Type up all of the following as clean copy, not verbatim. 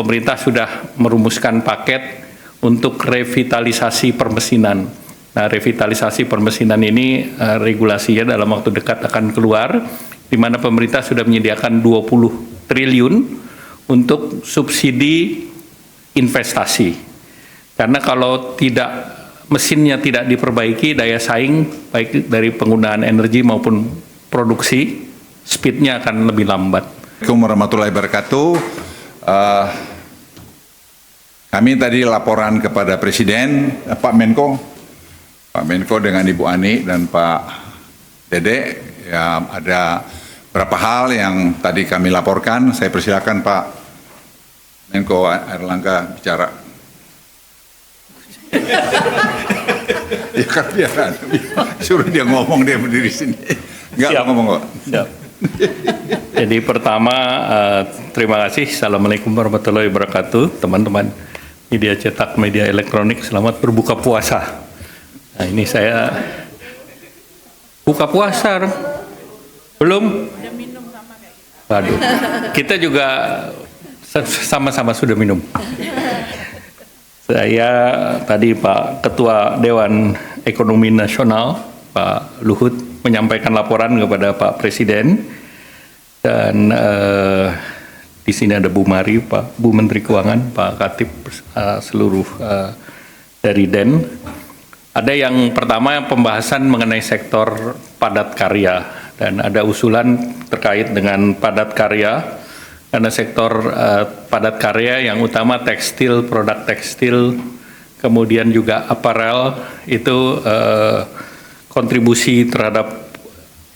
pemerintah sudah merumuskan paket untuk revitalisasi permesinan. Nah, revitalisasi permesinan ini regulasinya dalam waktu dekat akan keluar, di mana pemerintah sudah menyediakan 20 triliun untuk subsidi investasi. Karena kalau mesinnya tidak diperbaiki, daya saing baik dari penggunaan energi maupun produksi, speednya akan lebih lambat. Assalamualaikum warahmatullahi wabarakatuh. Kami tadi laporan kepada Presiden, Pak Menko dengan Ibu Ani dan Pak Dede, ya ada beberapa hal yang tadi kami laporkan. Saya persilakan Pak Menko Airlangga bicara. Ya kan biar suruh dia ngomong, dia berdiri sini. Enggak ngomong kok. Siap. Jadi pertama, terima kasih. Assalamualaikum warahmatullahi wabarakatuh, teman-teman media cetak, media elektronik. Selamat berbuka puasa. Nah, ini saya buka puasa, belum? Udah minum sama kayak gitu. Waduh, kita juga sama-sama sudah minum. Saya tadi Pak Ketua Dewan Ekonomi Nasional, Pak Luhut, menyampaikan laporan kepada Pak Presiden, dan di sini ada Bu Mari, Bu Menteri Keuangan, Pak Katib, seluruh dari DEN. Ada yang pertama pembahasan mengenai sektor padat karya, dan ada usulan terkait dengan padat karya, karena sektor padat karya yang utama tekstil, produk tekstil, kemudian juga aparel, itu kontribusi terhadap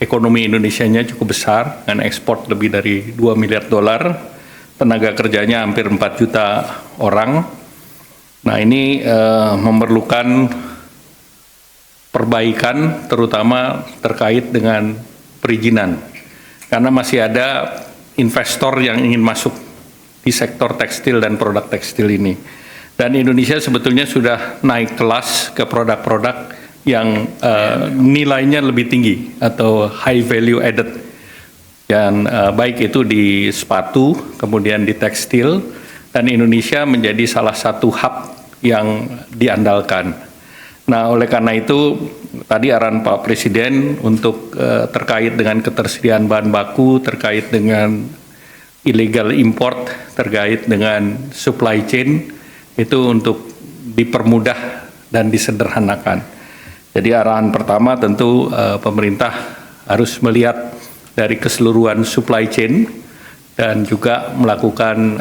ekonomi Indonesianya cukup besar, dengan ekspor lebih dari 2 miliar dolar, tenaga kerjanya hampir 4 juta orang. Nah, ini memerlukan perbaikan terutama terkait dengan perizinan, karena masih ada investor yang ingin masuk di sektor tekstil dan produk tekstil ini. Dan Indonesia sebetulnya sudah naik kelas ke produk-produk yang nilainya lebih tinggi atau high value added, dan baik itu di sepatu, kemudian di tekstil, dan Indonesia menjadi salah satu hub yang diandalkan. Nah, oleh karena itu tadi arahan Pak Presiden untuk terkait dengan ketersediaan bahan baku, terkait dengan illegal import, terkait dengan supply chain, itu untuk dipermudah dan disederhanakan. Jadi arahan pertama tentu pemerintah harus melihat dari keseluruhan supply chain dan juga melakukan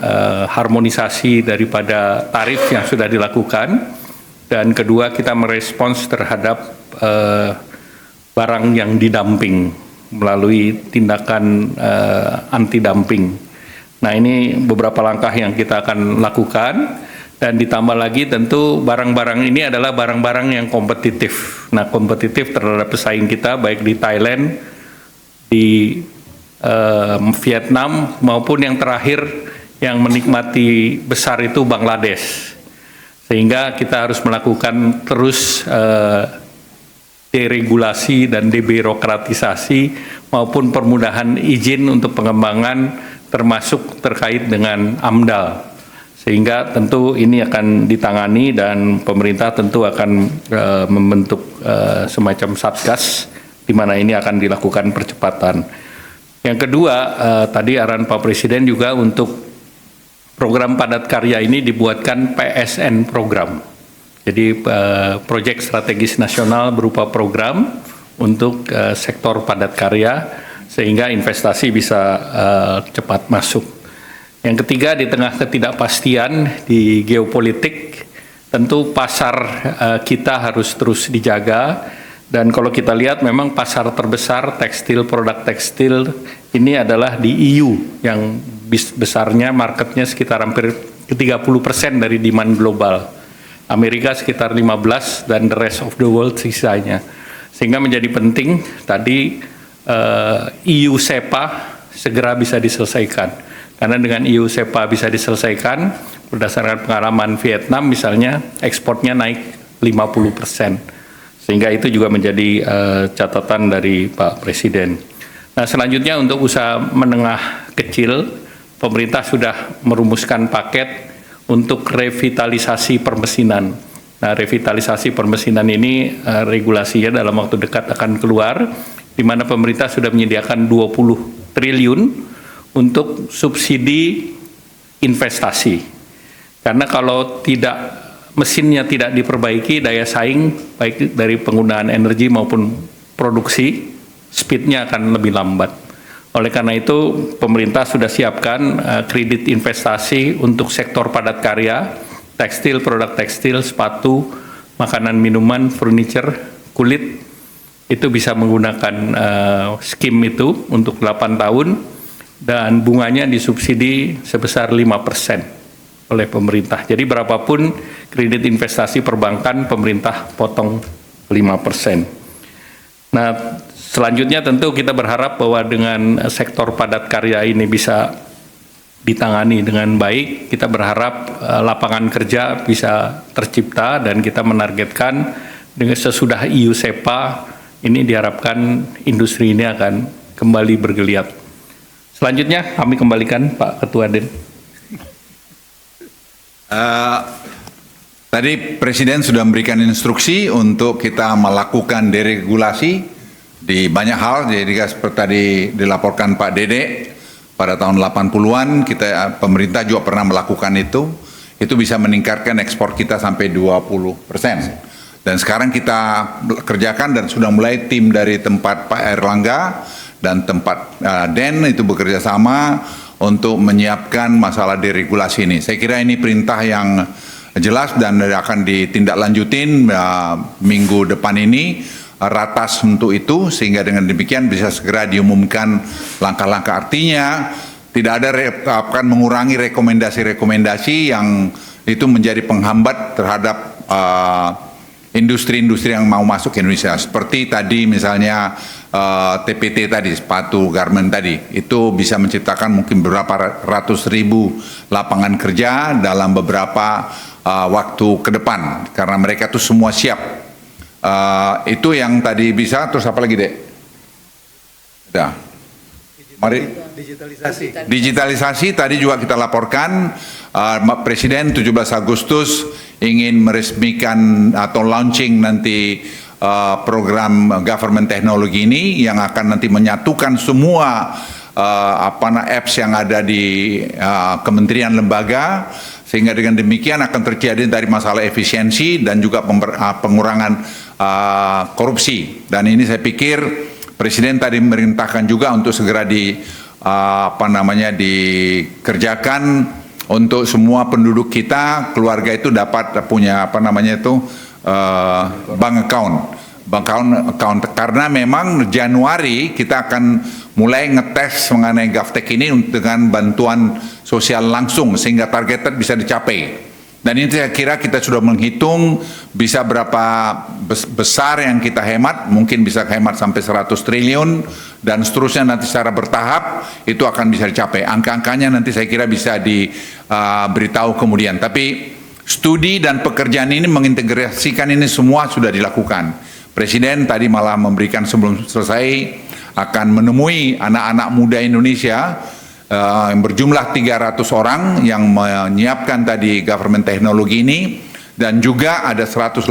harmonisasi daripada tarif yang sudah dilakukan. Dan kedua, kita merespons terhadap barang yang didumping melalui tindakan anti-dumping. Nah, ini beberapa langkah yang kita akan lakukan. Dan ditambah lagi tentu barang-barang ini adalah barang-barang yang kompetitif. Nah, kompetitif terhadap pesaing kita baik di Thailand, di Vietnam, maupun yang terakhir yang menikmati besar itu Bangladesh. Sehingga kita harus melakukan terus deregulasi dan debirokratisasi maupun permudahan izin untuk pengembangan, termasuk terkait dengan AMDAL. Sehingga tentu ini akan ditangani, dan pemerintah tentu akan membentuk semacam satgas di mana ini akan dilakukan percepatan. Yang kedua, tadi arahan Pak Presiden juga untuk program padat karya ini dibuatkan PSN program. Jadi proyek strategis nasional berupa program untuk sektor padat karya sehingga investasi bisa cepat masuk. Yang ketiga, di tengah ketidakpastian di geopolitik, tentu pasar kita harus terus dijaga. Dan kalau kita lihat memang pasar terbesar tekstil, produk tekstil ini adalah di EU, yang besarnya marketnya sekitar hampir 30% dari demand global. Amerika sekitar 15% dan the rest of the world sisanya. Sehingga menjadi penting tadi EU SEPA segera bisa diselesaikan. Karena dengan EU SEPA bisa diselesaikan, berdasarkan pengalaman Vietnam misalnya, ekspornya naik 50%. Sehingga itu juga menjadi catatan dari Pak Presiden. Nah, selanjutnya untuk usaha menengah kecil, pemerintah sudah merumuskan paket untuk revitalisasi permesinan. Nah, revitalisasi permesinan ini regulasinya dalam waktu dekat akan keluar, di mana pemerintah sudah menyediakan 20 triliun untuk subsidi investasi. Karena kalau mesinnya tidak diperbaiki, daya saing baik dari penggunaan energi maupun produksi, speednya akan lebih lambat. Oleh karena itu, pemerintah sudah siapkan kredit investasi untuk sektor padat karya, tekstil, produk tekstil, sepatu, makanan minuman, furniture, kulit, itu bisa menggunakan skim itu untuk 8 tahun, dan bunganya disubsidi sebesar 5% oleh pemerintah. Jadi berapapun kredit investasi perbankan, pemerintah potong 5%. Nah, selanjutnya tentu kita berharap bahwa dengan sektor padat karya ini bisa ditangani dengan baik. Kita berharap lapangan kerja bisa tercipta, dan kita menargetkan dengan sesudah EU SEPA ini diharapkan industri ini akan kembali bergeliat. Selanjutnya kami kembalikan Pak Ketua Den. Tadi Presiden sudah memberikan instruksi untuk kita melakukan deregulasi di banyak hal. Jadi seperti tadi dilaporkan Pak Dede, pada tahun 80-an pemerintah juga pernah melakukan itu. Itu bisa meningkatkan ekspor kita sampai 20%. Dan sekarang kita kerjakan dan sudah mulai tim dari tempat Pak Erlangga dan tempat Den itu bekerja sama untuk menyiapkan masalah deregulasi ini. Saya kira ini perintah yang jelas dan akan ditindaklanjutin minggu depan ini, ratas untuk itu, sehingga dengan demikian bisa segera diumumkan langkah-langkah. Artinya tidak ada akan mengurangi rekomendasi-rekomendasi yang itu menjadi penghambat terhadap industri-industri yang mau masuk ke Indonesia. Seperti tadi misalnya TPT tadi, sepatu garment tadi, itu bisa menciptakan mungkin beberapa ratus ribu lapangan kerja dalam beberapa waktu ke depan, karena mereka tuh semua siap. Itu yang tadi bisa. Terus apa lagi, Dek? Udah. Mari. Digitalisasi tadi juga kita laporkan, Presiden 17 Agustus ingin meresmikan atau launching nanti program government teknologi ini yang akan nanti menyatukan semua apps yang ada di kementerian lembaga, sehingga dengan demikian akan terjadi dari masalah efisiensi dan juga pengurangan korupsi. Dan ini saya pikir Presiden tadi memerintahkan juga untuk segera dikerjakan untuk semua penduduk kita, keluarga itu dapat punya bank account, karena memang Januari kita akan mulai ngetes mengenai GovTech ini dengan bantuan sosial langsung, sehingga targeted bisa dicapai. Dan ini saya kira kita sudah menghitung bisa berapa besar yang kita hemat, mungkin bisa hemat sampai 100 triliun, dan seterusnya nanti secara bertahap itu akan bisa dicapai. Angka-angkanya nanti saya kira bisa diberitahu kemudian. Tapi studi dan pekerjaan ini mengintegrasikan ini semua sudah dilakukan. Presiden tadi malah memberikan sebelum selesai akan menemui anak-anak muda Indonesia yang berjumlah 300 orang yang menyiapkan tadi government teknologi ini, dan juga ada 185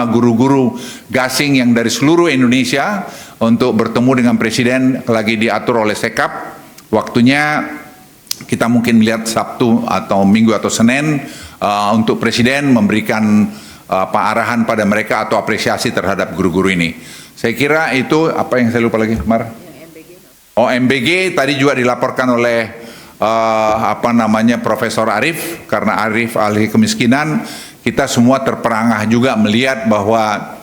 guru-guru gasing yang dari seluruh Indonesia untuk bertemu dengan Presiden, lagi diatur oleh Sekap. Waktunya kita mungkin melihat Sabtu atau Minggu atau Senin untuk Presiden memberikan arahan pada mereka atau apresiasi terhadap guru-guru ini. Saya kira itu. Apa yang saya lupa lagi, Mar? MBG tadi juga dilaporkan oleh Profesor Arif, karena Arif ahli kemiskinan. Kita semua terperangah juga melihat bahwa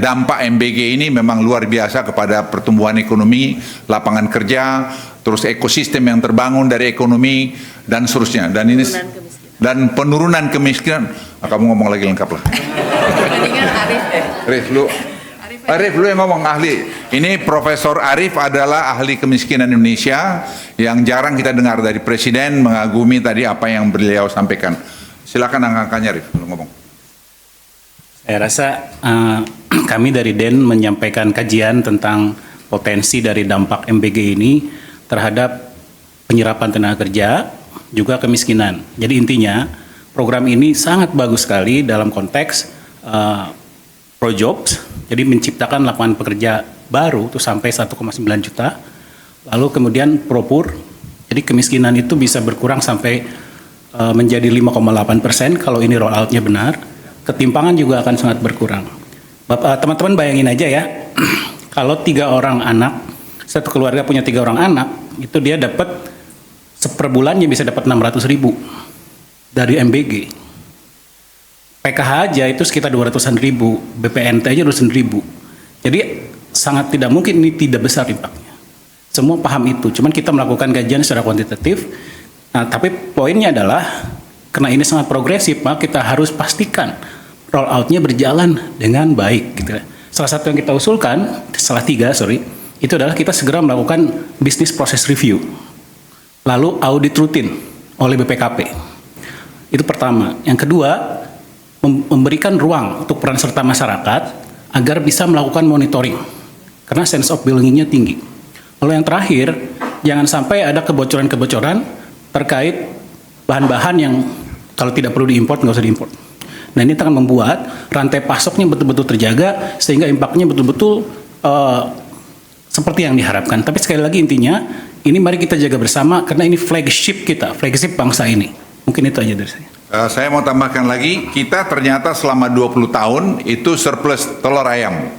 dampak MBG ini memang luar biasa kepada pertumbuhan ekonomi, lapangan kerja, terus ekosistem yang terbangun dari ekonomi dan seterusnya. Dan ini penurunan kemiskinan. Kamu ngomong lagi lengkap lah. Arif lu yang ngomong, ahli. Ini Profesor Arif adalah ahli kemiskinan Indonesia yang jarang kita dengar dari Presiden, mengagumi tadi apa yang beliau sampaikan. Silakan angka-angkanya, Arif, lu ngomong. Saya rasa kami dari DEN menyampaikan kajian tentang potensi dari dampak MBG ini terhadap penyerapan tenaga kerja, juga kemiskinan. Jadi intinya program ini sangat bagus sekali dalam konteks Projobs, jadi menciptakan lapangan pekerja baru itu sampai 1,9 juta. Lalu kemudian Propur, jadi kemiskinan itu bisa berkurang sampai menjadi 5,8% kalau ini roll out-nya benar. Ketimpangan juga akan sangat berkurang. Teman-teman bayangin aja ya, kalau 3 orang anak, satu keluarga punya 3 orang anak, itu dia dapat per bulannya bisa dapat 600.000 dari MBG. PKH aja itu sekitar 200-an ribu, BPNT aja 200-an ribu. Jadi sangat tidak mungkin ini tidak besar impaknya. Semua paham itu, cuman kita melakukan kajian secara kuantitatif. Nah, tapi poinnya adalah karena ini sangat progresif, maka kita harus pastikan roll out-nya berjalan dengan baik. Gitu. Salah satu yang kita usulkan, itu adalah kita segera melakukan business process review, lalu audit rutin oleh BPKP. Itu pertama. Yang kedua, memberikan ruang untuk peran serta masyarakat agar bisa melakukan monitoring, karena sense of belonging-nya tinggi. Lalu yang terakhir, jangan sampai ada kebocoran-kebocoran terkait bahan-bahan yang kalau tidak perlu diimpor, nggak usah diimpor. Nah, ini akan membuat rantai pasoknya betul-betul terjaga, sehingga impaknya betul-betul seperti yang diharapkan. Tapi sekali lagi intinya, ini mari kita jaga bersama, karena ini flagship kita, flagship bangsa ini. Mungkin itu aja dari saya. Saya mau tambahkan lagi, kita ternyata selama 20 tahun itu surplus telur ayam.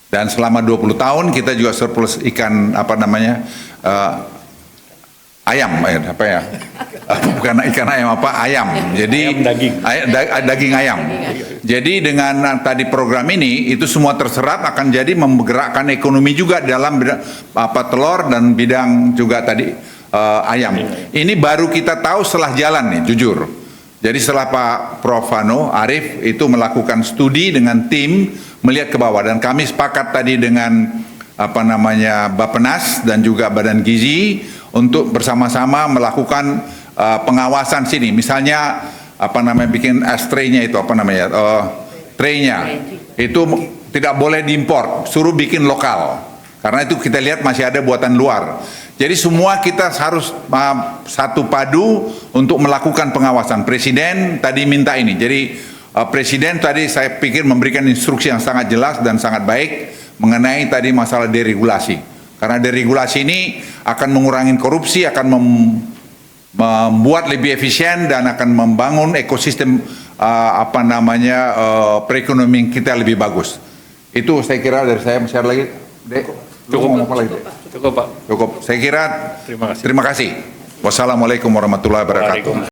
Dan selama 20 tahun kita juga surplus ikan ayam, bukan ikan ayam ayam. Jadi daging ayam. Jadi dengan tadi program ini itu semua terserap akan jadi menggerakkan ekonomi juga dalam telur dan bidang juga tadi ayam. Ini baru kita tahu setelah jalan nih, jujur. Jadi setelah Pak Prof. Arif itu melakukan studi dengan tim melihat ke bawah, dan kami sepakat tadi dengan Bappenas dan juga Badan Gizi untuk bersama-sama melakukan pengawasan sini. Misalnya bikin tray-nya itu tray-nya itu tidak boleh diimpor, suruh bikin lokal. Karena itu kita lihat masih ada buatan luar. Jadi semua kita harus satu padu untuk melakukan pengawasan. Presiden tadi minta ini. Jadi Presiden tadi saya pikir memberikan instruksi yang sangat jelas dan sangat baik mengenai tadi masalah deregulasi. Karena deregulasi ini akan mengurangi korupsi, akan membuat lebih efisien dan akan membangun ekosistem perekonomian kita lebih bagus. Itu saya kira dari saya. Masih ada lagi, Dek? Cukup, Pak. Cukup. Saya kira Terima kasih. terima kasih. Wassalamualaikum warahmatullahi wabarakatuh.